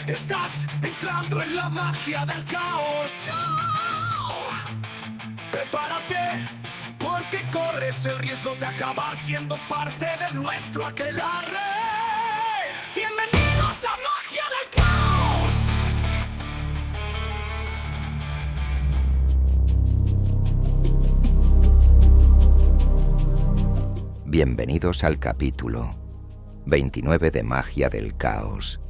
Estás entrando en la magia del caos. Prepárate, porque corres el riesgo de acabar siendo parte de nuestro aquelarre. Bienvenidos a Magia del Caos. Bienvenidos al capítulo 29 de Magia del Caos,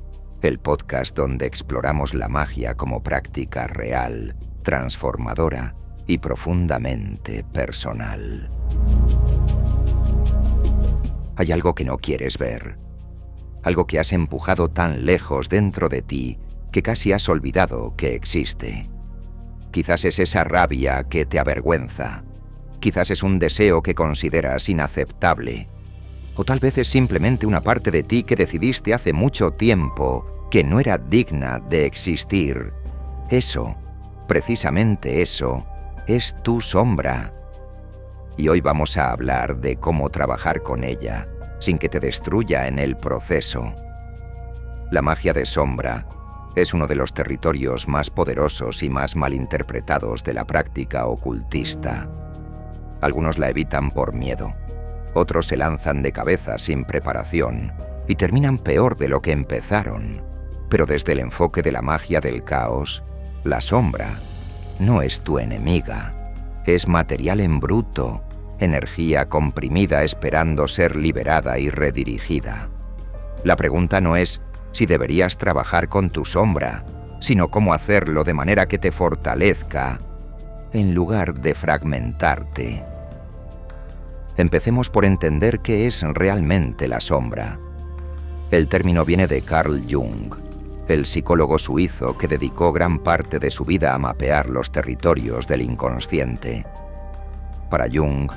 el podcast donde exploramos la magia como práctica real, transformadora y profundamente personal. Hay algo que no quieres ver, algo que has empujado tan lejos dentro de ti que casi has olvidado que existe. Quizás es esa rabia que te avergüenza, quizás es un deseo que consideras inaceptable, o tal vez es simplemente una parte de ti que decidiste hace mucho tiempo que no era digna de existir. Eso, precisamente eso, es tu sombra. Y hoy vamos a hablar de cómo trabajar con ella, sin que te destruya en el proceso. La magia de sombra es uno de los territorios más poderosos y más malinterpretados de la práctica ocultista. Algunos la evitan por miedo, otros se lanzan de cabeza sin preparación y terminan peor de lo que empezaron. Pero desde el enfoque de la magia del caos, la sombra no es tu enemiga, es material en bruto, energía comprimida esperando ser liberada y redirigida. La pregunta no es si deberías trabajar con tu sombra, sino cómo hacerlo de manera que te fortalezca, en lugar de fragmentarte. Empecemos por entender qué es realmente la sombra. El término viene de Carl Jung, el psicólogo suizo que dedicó gran parte de su vida a mapear los territorios del inconsciente. Para Jung,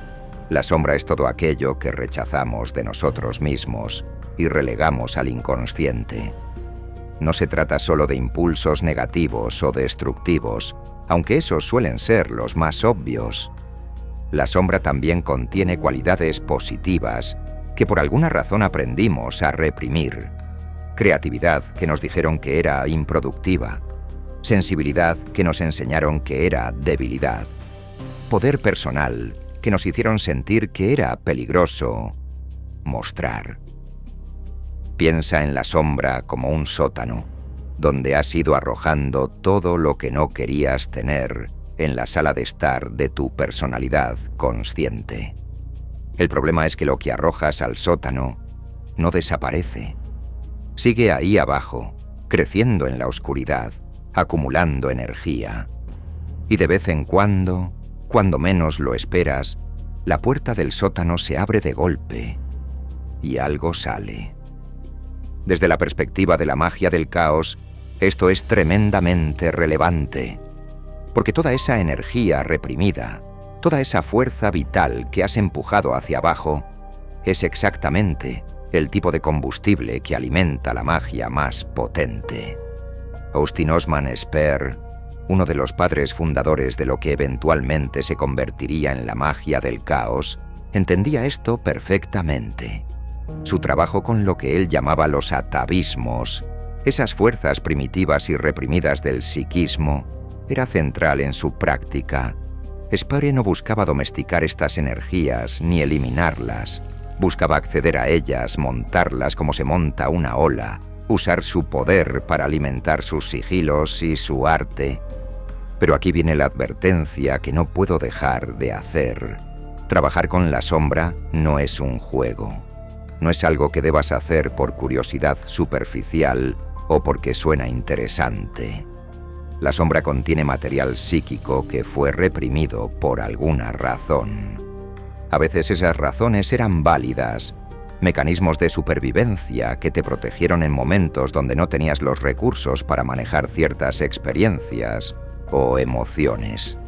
la sombra es todo aquello que rechazamos de nosotros mismos y relegamos al inconsciente. No se trata solo de impulsos negativos o destructivos, aunque esos suelen ser los más obvios. La sombra también contiene cualidades positivas que por alguna razón aprendimos a reprimir. Creatividad que nos dijeron que era improductiva, sensibilidad que nos enseñaron que era debilidad, poder personal que nos hicieron sentir que era peligroso mostrar. Piensa en la sombra como un sótano, donde has ido arrojando todo lo que no querías tener en la sala de estar de tu personalidad consciente. El problema es que lo que arrojas al sótano no desaparece. Sigue ahí abajo, creciendo en la oscuridad, acumulando energía. Y de vez en cuando menos lo esperas, la puerta del sótano se abre de golpe y algo sale. Desde la perspectiva de la magia del caos, esto es tremendamente relevante, porque toda esa energía reprimida, toda esa fuerza vital que has empujado hacia abajo, es exactamente el tipo de combustible que alimenta la magia más potente. Austin Osman Spare, uno de los padres fundadores de lo que eventualmente se convertiría en la magia del caos, entendía esto perfectamente. Su trabajo con lo que él llamaba los atavismos, esas fuerzas primitivas y reprimidas del psiquismo, era central en su práctica. Spare no buscaba domesticar estas energías ni eliminarlas. Buscaba acceder a ellas, montarlas como se monta una ola, usar su poder para alimentar sus sigilos y su arte. Pero aquí viene la advertencia que no puedo dejar de hacer. Trabajar con la sombra no es un juego. No es algo que debas hacer por curiosidad superficial o porque suena interesante. La sombra contiene material psíquico que fue reprimido por alguna razón. A veces esas razones eran válidas, mecanismos de supervivencia que te protegieron en momentos donde no tenías los recursos para manejar ciertas experiencias o emociones.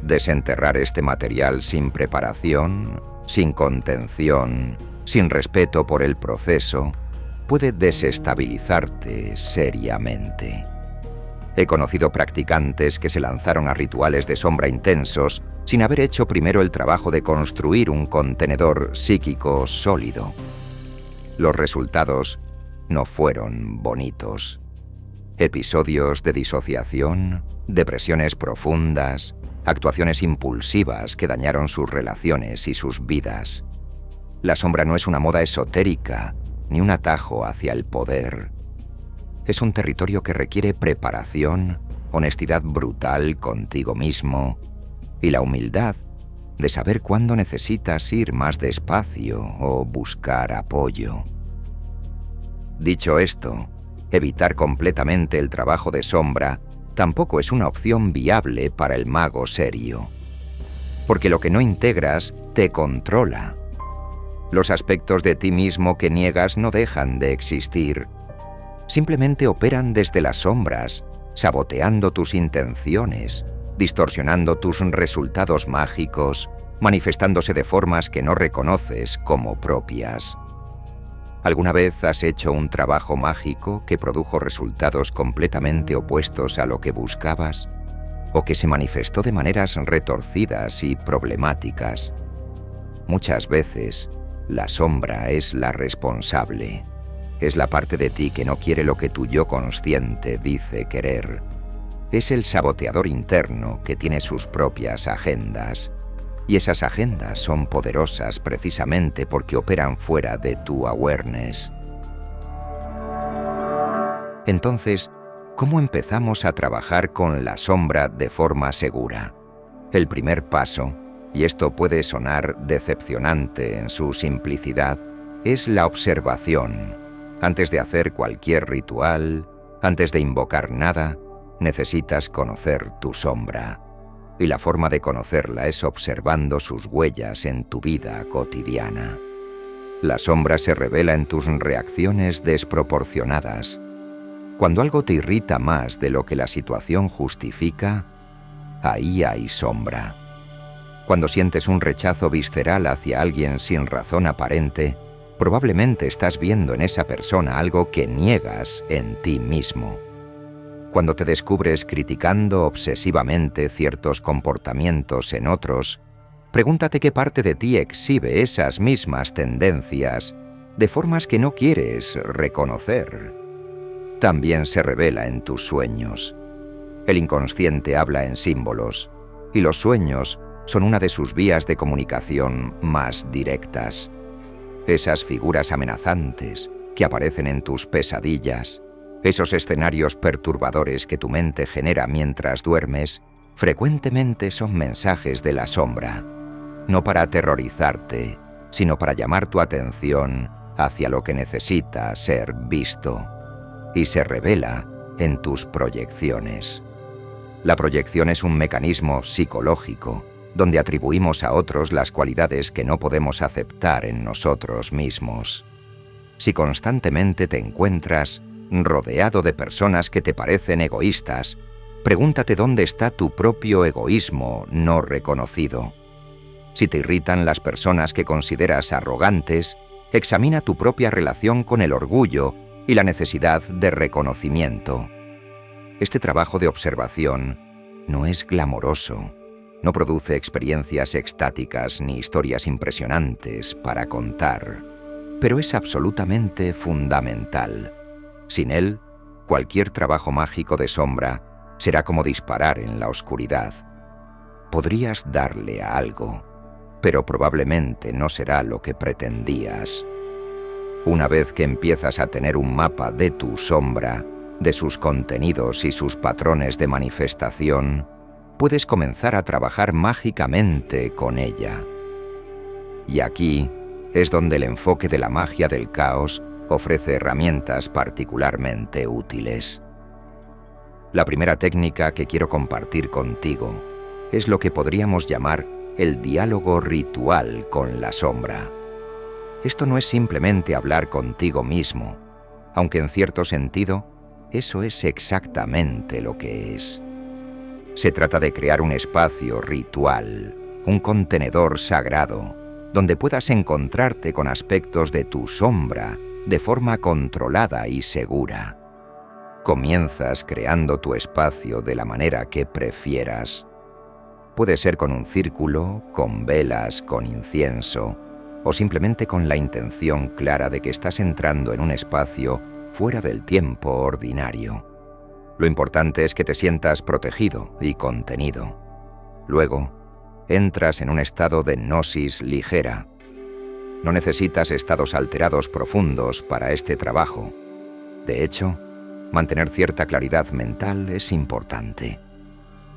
Desenterrar este material sin preparación, sin contención, sin respeto por el proceso, puede desestabilizarte seriamente. He conocido practicantes que se lanzaron a rituales de sombra intensos sin haber hecho primero el trabajo de construir un contenedor psíquico sólido. Los resultados no fueron bonitos. Episodios de disociación, depresiones profundas, actuaciones impulsivas que dañaron sus relaciones y sus vidas. La sombra no es una moda esotérica, ni un atajo hacia el poder. Es un territorio que requiere preparación, honestidad brutal contigo mismo y la humildad de saber cuándo necesitas ir más despacio o buscar apoyo. Dicho esto, evitar completamente el trabajo de sombra tampoco es una opción viable para el mago serio, porque lo que no integras te controla. Los aspectos de ti mismo que niegas no dejan de existir. Simplemente operan desde las sombras, saboteando tus intenciones, distorsionando tus resultados mágicos, manifestándose de formas que no reconoces como propias. ¿Alguna vez has hecho un trabajo mágico que produjo resultados completamente opuestos a lo que buscabas? ¿O que se manifestó de maneras retorcidas y problemáticas? Muchas veces, la sombra es la responsable. Es la parte de ti que no quiere lo que tu yo consciente dice querer. Es el saboteador interno que tiene sus propias agendas. Y esas agendas son poderosas precisamente porque operan fuera de tu awareness. Entonces, ¿cómo empezamos a trabajar con la sombra de forma segura? El primer paso, y esto puede sonar decepcionante en su simplicidad, es la observación. Antes de hacer cualquier ritual, antes de invocar nada, necesitas conocer tu sombra. Y la forma de conocerla es observando sus huellas en tu vida cotidiana. La sombra se revela en tus reacciones desproporcionadas. Cuando algo te irrita más de lo que la situación justifica, ahí hay sombra. Cuando sientes un rechazo visceral hacia alguien sin razón aparente, probablemente estás viendo en esa persona algo que niegas en ti mismo. Cuando te descubres criticando obsesivamente ciertos comportamientos en otros, pregúntate qué parte de ti exhibe esas mismas tendencias de formas que no quieres reconocer. También se revela en tus sueños. El inconsciente habla en símbolos, y los sueños son una de sus vías de comunicación más directas. Esas figuras amenazantes que aparecen en tus pesadillas, esos escenarios perturbadores que tu mente genera mientras duermes, frecuentemente son mensajes de la sombra, no para aterrorizarte, sino para llamar tu atención hacia lo que necesita ser visto, y se revela en tus proyecciones. La proyección es un mecanismo psicológico, donde atribuimos a otros las cualidades que no podemos aceptar en nosotros mismos. Si constantemente te encuentras rodeado de personas que te parecen egoístas, pregúntate dónde está tu propio egoísmo no reconocido. Si te irritan las personas que consideras arrogantes, examina tu propia relación con el orgullo y la necesidad de reconocimiento. Este trabajo de observación no es glamoroso. No produce experiencias extáticas ni historias impresionantes para contar, pero es absolutamente fundamental. Sin él, cualquier trabajo mágico de sombra será como disparar en la oscuridad. Podrías darle a algo, pero probablemente no será lo que pretendías. Una vez que empiezas a tener un mapa de tu sombra, de sus contenidos y sus patrones de manifestación, puedes comenzar a trabajar mágicamente con ella. Y aquí es donde el enfoque de la magia del caos ofrece herramientas particularmente útiles. La primera técnica que quiero compartir contigo es lo que podríamos llamar el diálogo ritual con la sombra. Esto no es simplemente hablar contigo mismo, aunque en cierto sentido eso es exactamente lo que es. Se trata de crear un espacio ritual, un contenedor sagrado, donde puedas encontrarte con aspectos de tu sombra de forma controlada y segura. Comienzas creando tu espacio de la manera que prefieras. Puede ser con un círculo, con velas, con incienso, o simplemente con la intención clara de que estás entrando en un espacio fuera del tiempo ordinario. Lo importante es que te sientas protegido y contenido. Luego, entras en un estado de gnosis ligera. No necesitas estados alterados profundos para este trabajo. De hecho, mantener cierta claridad mental es importante.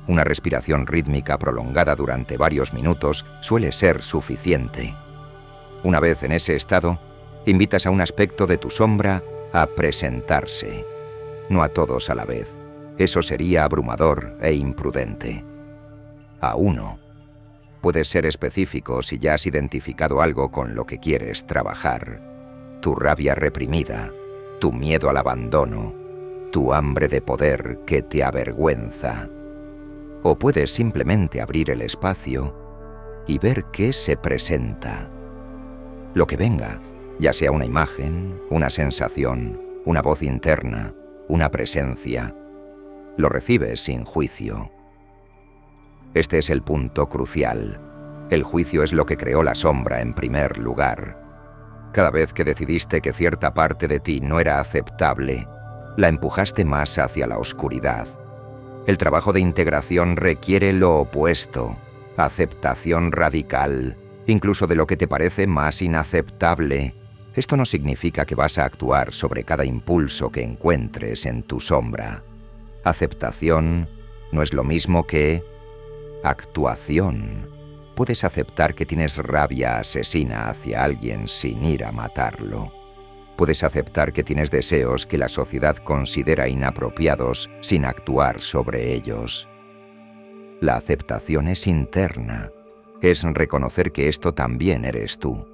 Una respiración rítmica prolongada durante varios minutos suele ser suficiente. Una vez en ese estado, invitas a un aspecto de tu sombra a presentarse. No a todos a la vez. Eso sería abrumador e imprudente. A uno. Puedes ser específico si ya has identificado algo con lo que quieres trabajar. Tu rabia reprimida, tu miedo al abandono, tu hambre de poder que te avergüenza. O puedes simplemente abrir el espacio y ver qué se presenta. Lo que venga, ya sea una imagen, una sensación, una voz interna, una presencia, lo recibes sin juicio. Este es el punto crucial. El juicio es lo que creó la sombra en primer lugar. Cada vez que decidiste que cierta parte de ti no era aceptable, la empujaste más hacia la oscuridad. El trabajo de integración requiere lo opuesto, aceptación radical, incluso de lo que te parece más inaceptable. Esto no significa que vas a actuar sobre cada impulso que encuentres en tu sombra. Aceptación no es lo mismo que actuación. Puedes aceptar que tienes rabia asesina hacia alguien sin ir a matarlo. Puedes aceptar que tienes deseos que la sociedad considera inapropiados sin actuar sobre ellos. La aceptación es interna. Es reconocer que esto también eres tú,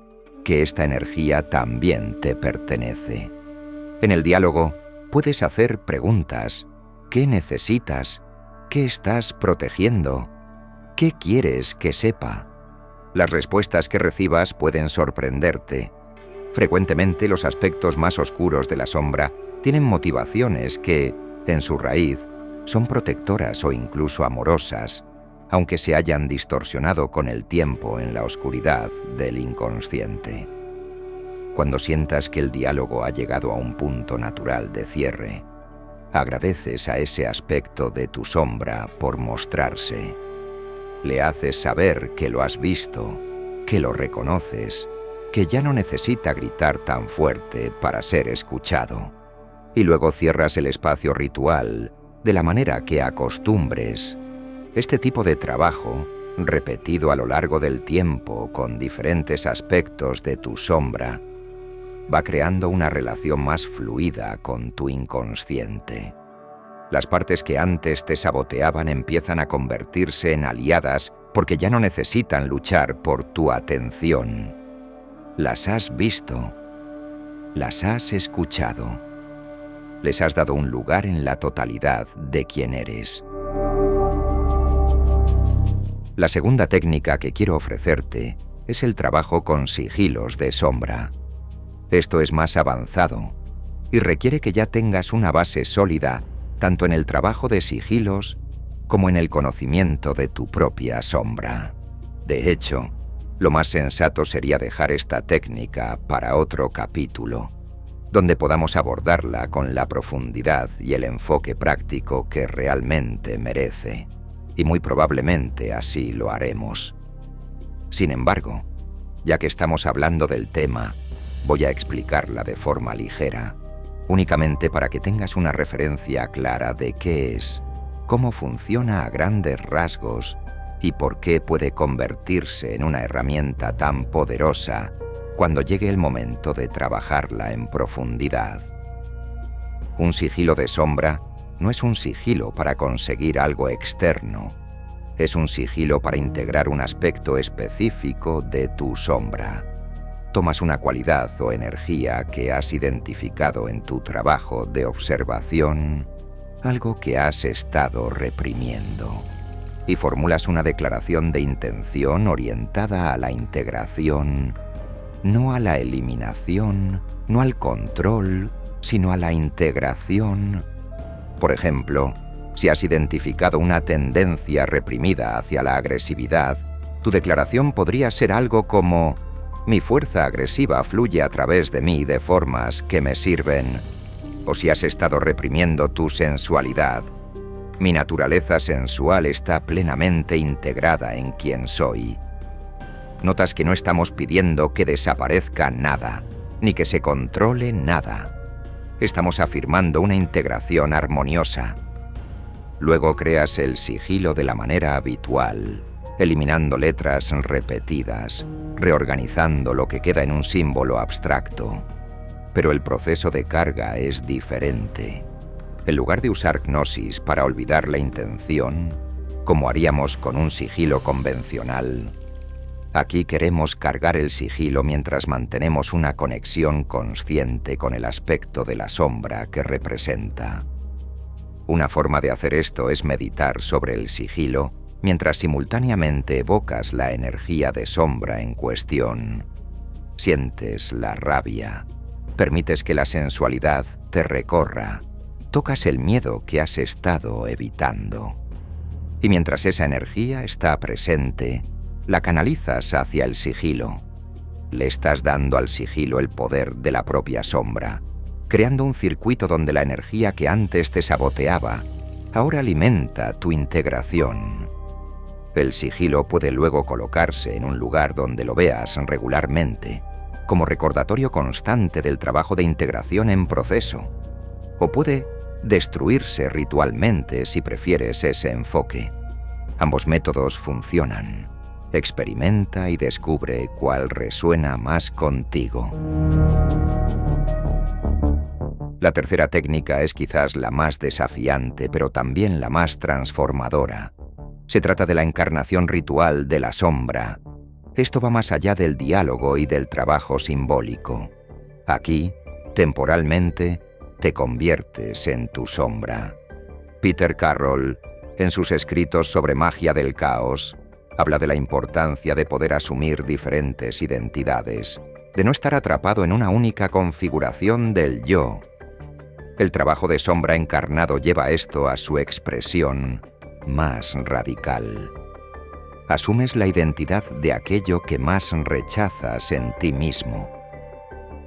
que esta energía también te pertenece. En el diálogo, puedes hacer preguntas. ¿Qué necesitas? ¿Qué estás protegiendo? ¿Qué quieres que sepa? Las respuestas que recibas pueden sorprenderte. Frecuentemente los aspectos más oscuros de la sombra tienen motivaciones que, en su raíz, son protectoras o incluso amorosas, aunque se hayan distorsionado con el tiempo en la oscuridad del inconsciente. Cuando sientas que el diálogo ha llegado a un punto natural de cierre, agradeces a ese aspecto de tu sombra por mostrarse. Le haces saber que lo has visto, que lo reconoces, que ya no necesita gritar tan fuerte para ser escuchado. Y luego cierras el espacio ritual de la manera que acostumbres. Este tipo de trabajo, repetido a lo largo del tiempo con diferentes aspectos de tu sombra, va creando una relación más fluida con tu inconsciente. Las partes que antes te saboteaban empiezan a convertirse en aliadas porque ya no necesitan luchar por tu atención. Las has visto, las has escuchado, les has dado un lugar en la totalidad de quién eres. La segunda técnica que quiero ofrecerte es el trabajo con sigilos de sombra. Esto es más avanzado y requiere que ya tengas una base sólida tanto en el trabajo de sigilos como en el conocimiento de tu propia sombra. De hecho, lo más sensato sería dejar esta técnica para otro capítulo, donde podamos abordarla con la profundidad y el enfoque práctico que realmente merece, y muy probablemente así lo haremos. Sin embargo, ya que estamos hablando del tema, voy a explicarla de forma ligera, únicamente para que tengas una referencia clara de qué es, cómo funciona a grandes rasgos y por qué puede convertirse en una herramienta tan poderosa cuando llegue el momento de trabajarla en profundidad. Un sigilo de sombra no es un sigilo para conseguir algo externo, es un sigilo para integrar un aspecto específico de tu sombra. Tomas una cualidad o energía que has identificado en tu trabajo de observación, algo que has estado reprimiendo, y formulas una declaración de intención orientada a la integración, no a la eliminación, no al control, sino a la integración Por ejemplo, si has identificado una tendencia reprimida hacia la agresividad, tu declaración podría ser algo como: mi fuerza agresiva fluye a través de mí de formas que me sirven. O si has estado reprimiendo tu sensualidad: mi naturaleza sensual está plenamente integrada en quien soy. Notas que no estamos pidiendo que desaparezca nada, ni que se controle nada. Estamos afirmando una integración armoniosa. Luego creas el sigilo de la manera habitual, eliminando letras repetidas, reorganizando lo que queda en un símbolo abstracto. Pero el proceso de carga es diferente. En lugar de usar Gnosis para olvidar la intención, como haríamos con un sigilo convencional, aquí queremos cargar el sigilo mientras mantenemos una conexión consciente con el aspecto de la sombra que representa. Una forma de hacer esto es meditar sobre el sigilo mientras simultáneamente evocas la energía de sombra en cuestión. Sientes la rabia, permites que la sensualidad te recorra, tocas el miedo que has estado evitando. Y mientras esa energía está presente, la canalizas hacia el sigilo. Le estás dando al sigilo el poder de la propia sombra, creando un circuito donde la energía que antes te saboteaba ahora alimenta tu integración. El sigilo puede luego colocarse en un lugar donde lo veas regularmente, como recordatorio constante del trabajo de integración en proceso. O puede destruirse ritualmente si prefieres ese enfoque. Ambos métodos funcionan. Experimenta y descubre cuál resuena más contigo. La tercera técnica es quizás la más desafiante, pero también la más transformadora. Se trata de la encarnación ritual de la sombra. Esto va más allá del diálogo y del trabajo simbólico. Aquí, temporalmente, te conviertes en tu sombra. Peter Carroll, en sus escritos sobre magia del caos, habla de la importancia de poder asumir diferentes identidades, de no estar atrapado en una única configuración del yo. El trabajo de sombra encarnado lleva esto a su expresión más radical. Asumes la identidad de aquello que más rechazas en ti mismo.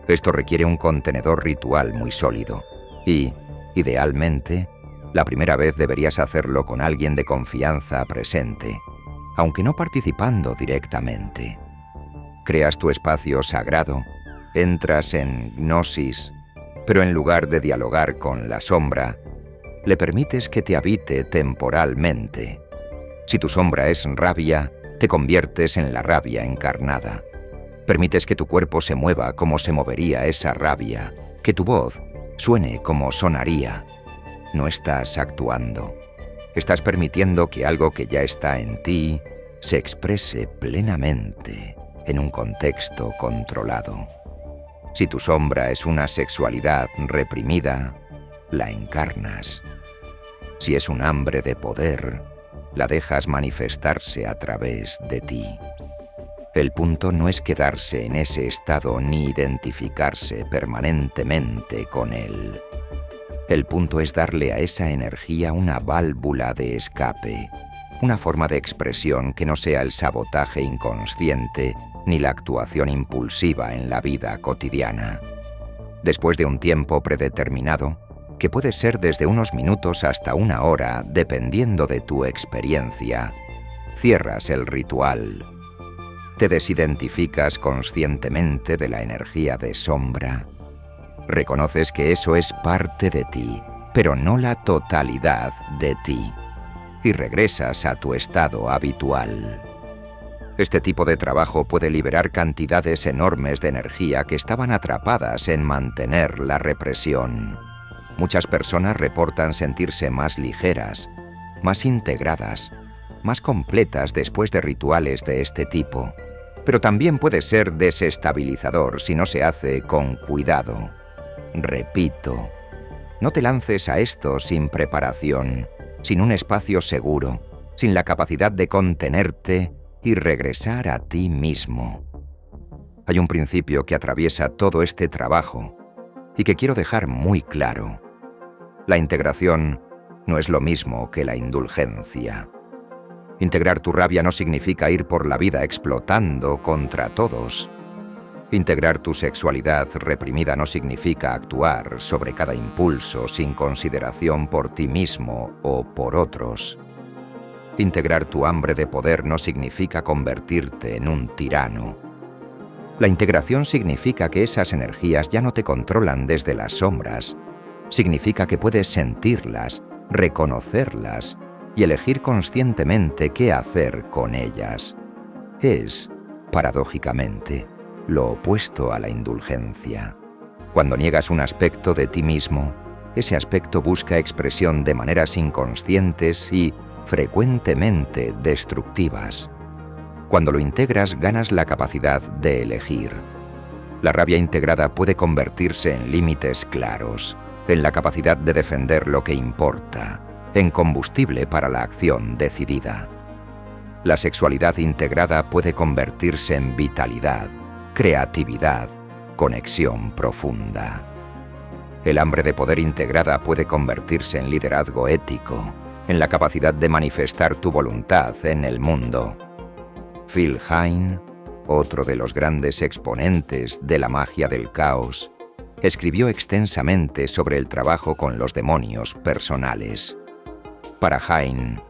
Esto requiere un contenedor ritual muy sólido y, idealmente, la primera vez deberías hacerlo con alguien de confianza presente, aunque no participando directamente. Creas tu espacio sagrado, entras en gnosis, pero en lugar de dialogar con la sombra, le permites que te habite temporalmente. Si tu sombra es rabia, te conviertes en la rabia encarnada. Permites que tu cuerpo se mueva como se movería esa rabia, que tu voz suene como sonaría. No estás actuando. Estás permitiendo que algo que ya está en ti se exprese plenamente en un contexto controlado. Si tu sombra es una sexualidad reprimida, la encarnas. Si es un hambre de poder, la dejas manifestarse a través de ti. El punto no es quedarse en ese estado ni identificarse permanentemente con él. El punto es darle a esa energía una válvula de escape, una forma de expresión que no sea el sabotaje inconsciente ni la actuación impulsiva en la vida cotidiana. Después de un tiempo predeterminado, que puede ser desde unos minutos hasta una hora, dependiendo de tu experiencia, cierras el ritual. Te desidentificas conscientemente de la energía de sombra. Reconoces que eso es parte de ti, pero no la totalidad de ti, y regresas a tu estado habitual. Este tipo de trabajo puede liberar cantidades enormes de energía que estaban atrapadas en mantener la represión. Muchas personas reportan sentirse más ligeras, más integradas, más completas después de rituales de este tipo. Pero también puede ser desestabilizador si no se hace con cuidado. Repito, no te lances a esto sin preparación, sin un espacio seguro, sin la capacidad de contenerte y regresar a ti mismo. Hay un principio que atraviesa todo este trabajo y que quiero dejar muy claro. La integración no es lo mismo que la indulgencia. Integrar tu rabia no significa ir por la vida explotando contra todos. Integrar tu sexualidad reprimida no significa actuar sobre cada impulso sin consideración por ti mismo o por otros. Integrar tu hambre de poder no significa convertirte en un tirano. La integración significa que esas energías ya no te controlan desde las sombras. Significa que puedes sentirlas, reconocerlas y elegir conscientemente qué hacer con ellas. Es, paradójicamente, lo opuesto a la indulgencia. Cuando niegas un aspecto de ti mismo, ese aspecto busca expresión de maneras inconscientes y, frecuentemente, destructivas. Cuando lo integras, ganas la capacidad de elegir. La rabia integrada puede convertirse en límites claros, en la capacidad de defender lo que importa, en combustible para la acción decidida. La sexualidad integrada puede convertirse en vitalidad, creatividad, conexión profunda. El hambre de poder integrada puede convertirse en liderazgo ético, en la capacidad de manifestar tu voluntad en el mundo. Phil Hine, otro de los grandes exponentes de la magia del caos, escribió extensamente sobre el trabajo con los demonios personales. Para Hine,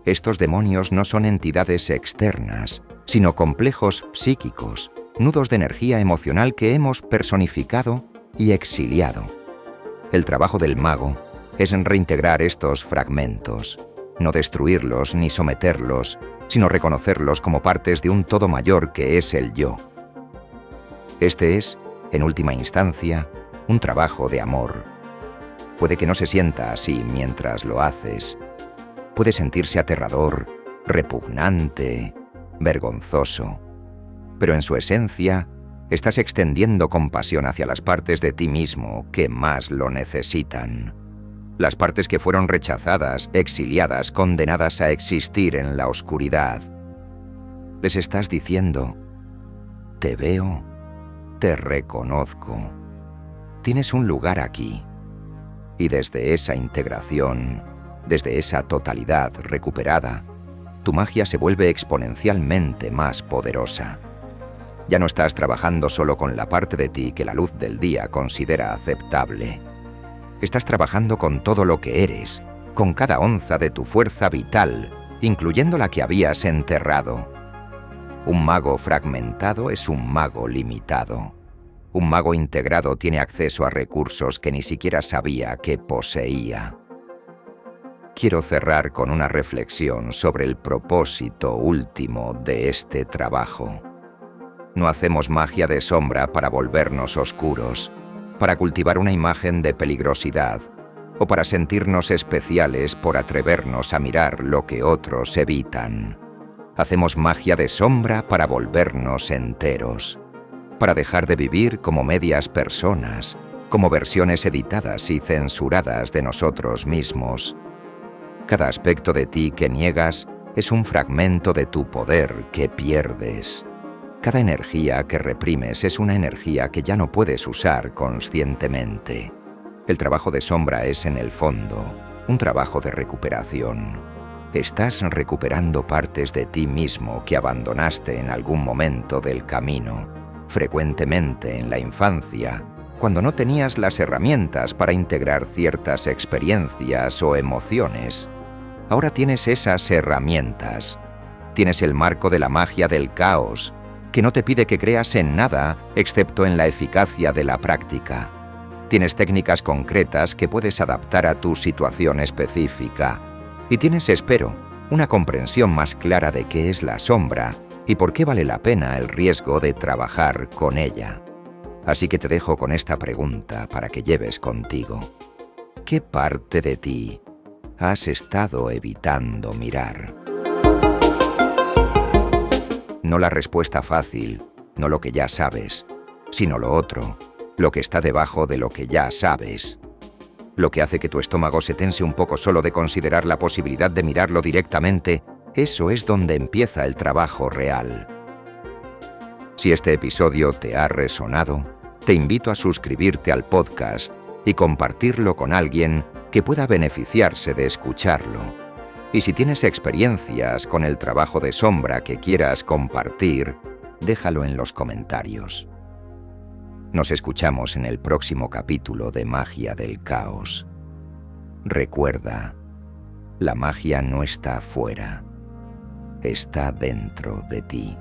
estos demonios no son entidades externas, sino complejos psíquicos, nudos de energía emocional que hemos personificado y exiliado. El trabajo del mago es reintegrar estos fragmentos, no destruirlos ni someterlos, sino reconocerlos como partes de un todo mayor que es el yo. Este es, en última instancia, un trabajo de amor. Puede que no se sienta así mientras lo haces. Puede sentirse aterrador, repugnante, vergonzoso. Pero en su esencia, estás extendiendo compasión hacia las partes de ti mismo que más lo necesitan. Las partes que fueron rechazadas, exiliadas, condenadas a existir en la oscuridad. Les estás diciendo: te veo, te reconozco, tienes un lugar aquí. Y desde esa integración, desde esa totalidad recuperada, tu magia se vuelve exponencialmente más poderosa. Ya no estás trabajando solo con la parte de ti que la luz del día considera aceptable. Estás trabajando con todo lo que eres, con cada onza de tu fuerza vital, incluyendo la que habías enterrado. Un mago fragmentado es un mago limitado. Un mago integrado tiene acceso a recursos que ni siquiera sabía que poseía. Quiero cerrar con una reflexión sobre el propósito último de este trabajo. No hacemos magia de sombra para volvernos oscuros, para cultivar una imagen de peligrosidad o para sentirnos especiales por atrevernos a mirar lo que otros evitan. Hacemos magia de sombra para volvernos enteros, para dejar de vivir como medias personas, como versiones editadas y censuradas de nosotros mismos. Cada aspecto de ti que niegas es un fragmento de tu poder que pierdes. Cada energía que reprimes es una energía que ya no puedes usar conscientemente. El trabajo de sombra es, en el fondo, un trabajo de recuperación. Estás recuperando partes de ti mismo que abandonaste en algún momento del camino, frecuentemente en la infancia, cuando no tenías las herramientas para integrar ciertas experiencias o emociones. Ahora tienes esas herramientas. Tienes el marco de la magia del caos, que no te pide que creas en nada excepto en la eficacia de la práctica. Tienes técnicas concretas que puedes adaptar a tu situación específica. Y tienes, espero, una comprensión más clara de qué es la sombra y por qué vale la pena el riesgo de trabajar con ella. Así que te dejo con esta pregunta para que lleves contigo. ¿Qué parte de ti has estado evitando mirar? No la respuesta fácil, no lo que ya sabes, sino lo otro, lo que está debajo de lo que ya sabes. Lo que hace que tu estómago se tense un poco solo de considerar la posibilidad de mirarlo directamente, eso es donde empieza el trabajo real. Si este episodio te ha resonado, te invito a suscribirte al podcast y compartirlo con alguien que pueda beneficiarse de escucharlo. Y si tienes experiencias con el trabajo de sombra que quieras compartir, déjalo en los comentarios. Nos escuchamos en el próximo capítulo de Magia del Caos. Recuerda, la magia no está afuera, está dentro de ti.